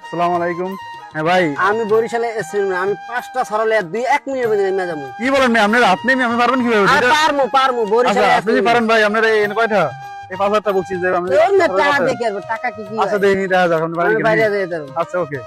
আসসালামু আলাইকুম। হ্যাঁ ভাই, আমি বরিশালে এসেছি, আমি 5টা সরালে 1 মিনিটের মধ্যে নেমে যাবো। কি বলেন ভাই? আপনি পারবেন কিভাবে আর এটা? পারমু আচ্ছা, বরিশালে আপনি যদি পারেন ভাই, আপনার এই কয়টা এই 5,000টা বলছি যে আমি টাকা দেখে আসবো, টাকা কি কি আচ্ছা হয়? দেখি দেখা যাক আপনি পারেন আমি কি বাইরে না। যেতে পারবো। আচ্ছা ওকে।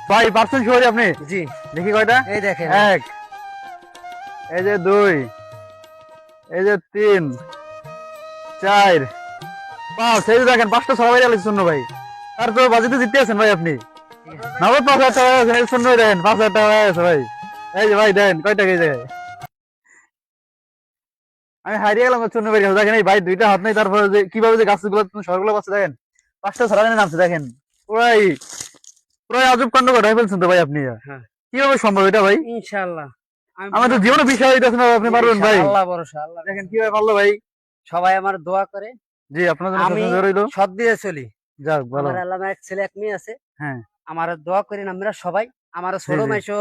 ভাই পার্সেন্ট শিওর আপনি? জি, দেখি কয়টা। এই দেখেন। এক, এই যে দুই, এই যে তিন, চার, পাঁচ, এই যে দেখেন 5টা ছড়া বাইরে শূন্য ভাই। আর তো বাজেটে জিততে আছেন ভাই আপনি। নগদ 5,000 টাকা আছে, এই শূন্য দেন 5,000 টাকা হয়ে গেছে ভাই। এই যে ভাই দেন কয় টাকা এই জায়গায়। আমি হারিয়ে গেলাম শূন্য বের গেছে। দেখেন এই ভাই দুইটা হাত নেই, তারপরে যে কিভাবে যে গাছগুলো সরগুলো পাচ্ছে দেখেন। 5টা ছড়া নিয়ে নামছে দেখেন। পুরাই পুরাই আজব কাণ্ড ঘটাই ফেলছেন তো ভাই আপনি। হ্যাঁ, কিভাবে সম্ভব এটা ভাই? ইনশাআল্ল্লাহ। আমার তো জীবনে বিষয় হইতেছে না, আপনি পারবেন ভাই? আল্লাহ ভরসা, আল্লাহ দেখেন কিভাবে পারলো ভাই। সবাই আমার দোয়া করে। জি, আপনার জন্য আমি সবসময় রইলো। সৎ দিয়ে চলি। যাক ভালো। আমার আল্লাহ এক ছেলে এক মেয়ে আছে। হ্যাঁ, আমার দোয়া করেন আমরা সবাই। আমার জি ছোট জি। মাইশো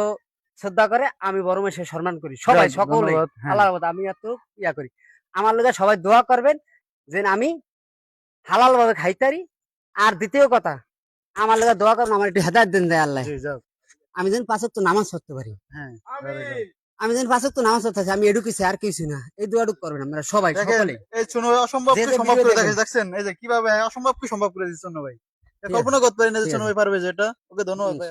শ্রদ্ধা করে, আমি বড় মাইশো সম্মান করি, সবাই যাক সকলেই। ধন্যবাদ। হ্যাঁ, আল্লাহর রহমতে আমি এত ইয়া করি। আমার লগে সবাই দোয়া করবেন যে আমি হালাল ভাবে খাইতারি। আর দ্বিতীয় কথা, আমার লগে দোয়া করবেন আমার একটু হেদায়েত দেন দেয় আল্লাহ। জি যাক। আমি যেন 5 ওয়াক্ত নামাজ পড়তে পারি। হ্যাঁ, very good। আমি যেন 5 ওয়াক্ত নামাজ পড়তে পারি, আমি এডু কিছু আর কিছু না। এই দোয়াটুক করবেন আমরা সবাই দেখেন সকলেই। এই শুনো অসম্ভবকে যে যে সম্ভব ভিডিও করে দেখেন। দেখছেন, এই যে কিভাবে অসম্ভবকে সম্ভব করে দিচ্ছে শোনো ভাই। ঠিক আছে, কল্পনা করতে পারি না যে ঠিক শোনো আছে। ভাই পারবে যেটা। ওকে ধন্যবাদ ভাই।